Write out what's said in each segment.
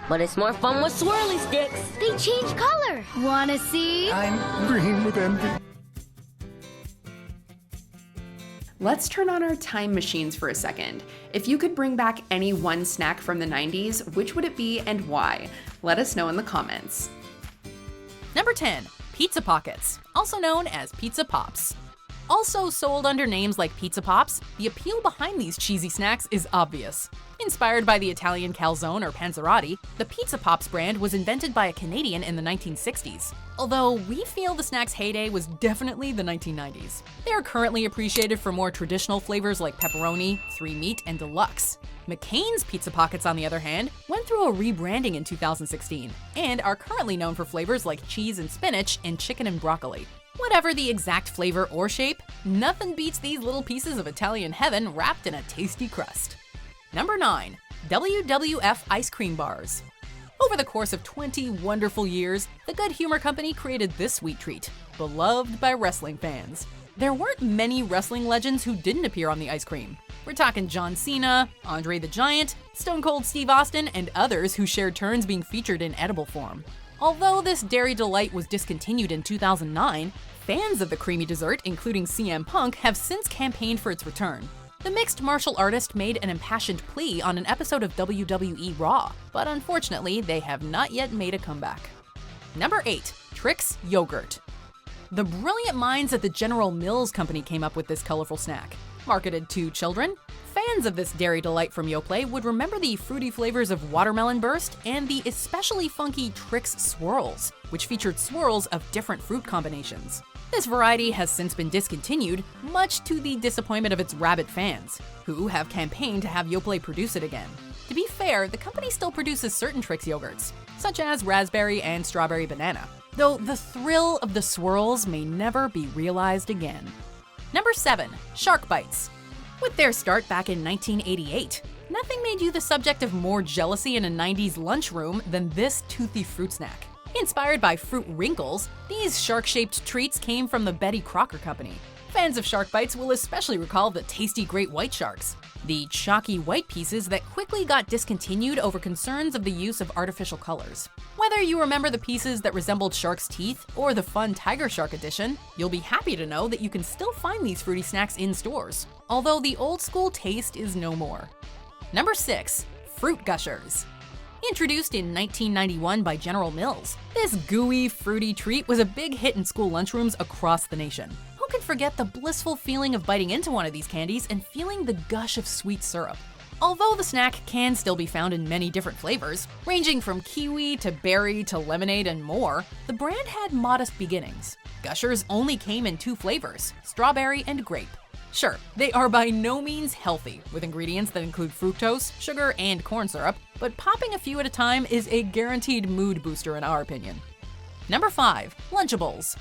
but it's more fun with swirly sticks. They change color. Wanna see? I'm green with envy. Let's turn on our time machines for a second. If you could bring back any one snack from the 90s, which would it be and why? Let us know in the comments. Number 10, Pizza Pockets, also known as Pizza Pops. Also sold under names like Pizza Pops, the appeal behind these cheesy snacks is obvious. Inspired by the Italian calzone or panzerotti, the Pizza Pops brand was invented by a Canadian in the 1960s. Although we feel the snack's heyday was definitely the 1990s. They are currently appreciated for more traditional flavors like pepperoni, 3-meat, and deluxe. McCain's Pizza Pockets, on the other hand, went through a rebranding in 2016, and are currently known for flavors like cheese and spinach and chicken and broccoli. Whatever the exact flavor or shape, nothing beats these little pieces of Italian heaven wrapped in a tasty crust. Number 9, WWF Ice Cream Bars. Over the course of 20 wonderful years, the Good Humor Company created this sweet treat, beloved by wrestling fans. There weren't many wrestling legends who didn't appear on the ice cream. We're talking John Cena, Andre the Giant, Stone Cold Steve Austin, and others who shared turns being featured in edible form. Although this dairy delight was discontinued in 2009, fans of the creamy dessert, including CM Punk, have since campaigned for its return. The mixed martial artist made an impassioned plea on an episode of WWE Raw, but unfortunately, they have not yet made a comeback. Number 8, Trix Yogurt. The brilliant minds at the General Mills Company came up with this colorful snack. Marketed to children, fans of this dairy delight from Yoplait would remember the fruity flavors of Watermelon Burst and the especially funky Trix Swirls, which featured swirls of different fruit combinations. This variety has since been discontinued, much to the disappointment of its rabid fans, who have campaigned to have Yoplait produce it again. To be fair, the company still produces certain Trix yogurts, such as raspberry and strawberry banana, though the thrill of the swirls may never be realized again. Number 7, Shark Bites. With their start back in 1988, nothing made you the subject of more jealousy in a 90s lunchroom than this toothy fruit snack. Inspired by fruit wrinkles, these shark-shaped treats came from the Betty Crocker Company. Fans of Shark Bites will especially recall the tasty great white sharks, the chalky white pieces that quickly got discontinued over concerns of the use of artificial colors. Whether you remember the pieces that resembled shark's teeth or the fun Tiger Shark edition, you'll be happy to know that you can still find these fruity snacks in stores, although the old school taste is no more. Number 6, Fruit Gushers. Introduced in 1991 by General Mills, this gooey, fruity treat was a big hit in school lunchrooms across the nation. Who can forget the blissful feeling of biting into one of these candies and feeling the gush of sweet syrup? Although the snack can still be found in many different flavors, ranging from kiwi to berry to lemonade and more, the brand had modest beginnings. Gushers only came in 2 flavors, strawberry and grape. Sure, they are by no means healthy, with ingredients that include fructose, sugar, and corn syrup, but popping a few at a time is a guaranteed mood booster in our opinion. Number 5, Lunchables.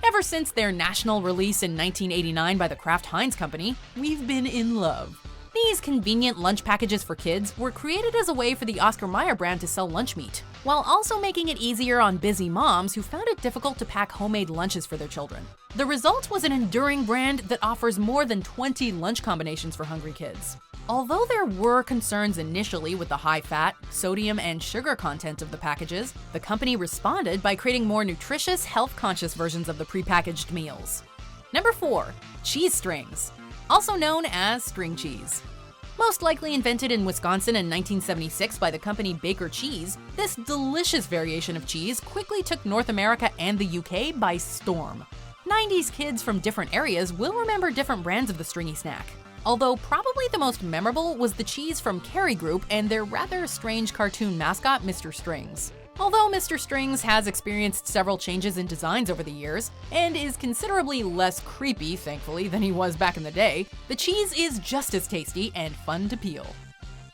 Ever since their national release in 1989 by the Kraft Heinz Company, we've been in love. These convenient lunch packages for kids were created as a way for the Oscar Mayer brand to sell lunch meat, while also making it easier on busy moms who found it difficult to pack homemade lunches for their children. The result was an enduring brand that offers more than 20 lunch combinations for hungry kids. Although there were concerns initially with the high fat, sodium, and sugar content of the packages, the company responded by creating more nutritious, health-conscious versions of the prepackaged meals. Number 4, Cheese Strings, also known as string cheese. Most likely invented in Wisconsin in 1976 by the company Baker Cheese, this delicious variation of cheese quickly took North America and the UK by storm. 90s kids from different areas will remember different brands of the stringy snack, although probably the most memorable was the cheese from Kerry Group and their rather strange cartoon mascot, Mr. Strings. Although Mr. Strings has experienced several changes in designs over the years, and is considerably less creepy, thankfully, than he was back in the day, the cheese is just as tasty and fun to peel.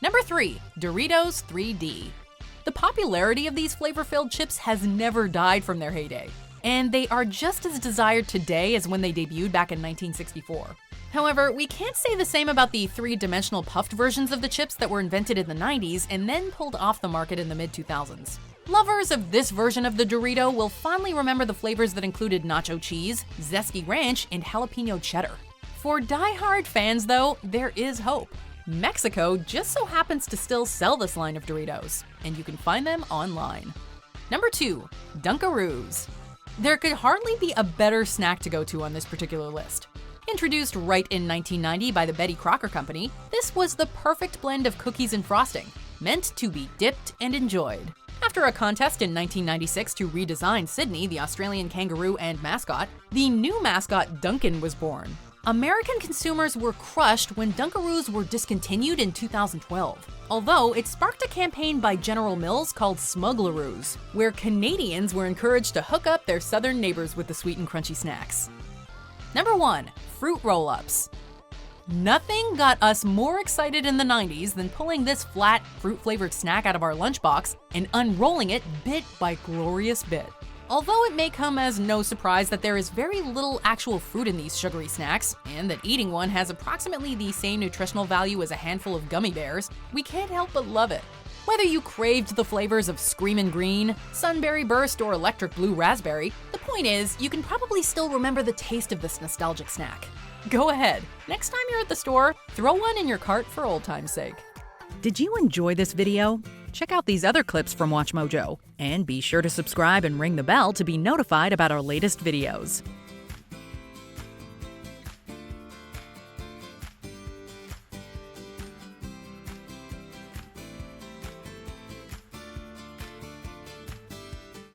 Number 3, Doritos 3D. The popularity of these flavor-filled chips has never died from their heyday, and they are just as desired today as when they debuted back in 1964. However, we can't say the same about the 3-dimensional puffed versions of the chips that were invented in the 90s and then pulled off the market in the mid-2000s. Lovers of this version of the Dorito will fondly remember the flavors that included nacho cheese, zesty ranch, and jalapeno cheddar. For die-hard fans, though, there is hope. Mexico just so happens to still sell this line of Doritos, and you can find them online. Number 2. Dunkaroos. There could hardly be a better snack to go to on this particular list. Introduced right in 1990 by the Betty Crocker Company, this was the perfect blend of cookies and frosting, meant to be dipped and enjoyed. After a contest in 1996 to redesign Sydney, the Australian kangaroo and mascot, the new mascot Duncan was born. American consumers were crushed when Dunkaroos were discontinued in 2012, although it sparked a campaign by General Mills called Smuggleroos, where Canadians were encouraged to hook up their southern neighbors with the sweet and crunchy snacks. Number 1. Fruit Rollups. Nothing got us more excited in the 90s than pulling this flat, fruit-flavored snack out of our lunchbox and unrolling it bit by glorious bit. Although it may come as no surprise that there is very little actual fruit in these sugary snacks, and that eating one has approximately the same nutritional value as a handful of gummy bears, we can't help but love it. Whether you craved the flavors of Screamin' Green, Sunberry Burst, or Electric Blue Raspberry, the point is, you can probably still remember the taste of this nostalgic snack. Go ahead, next time you're at the store, throw one in your cart for old time's sake. Did you enjoy this video? Check out these other clips from WatchMojo, and be sure to subscribe and ring the bell to be notified about our latest videos.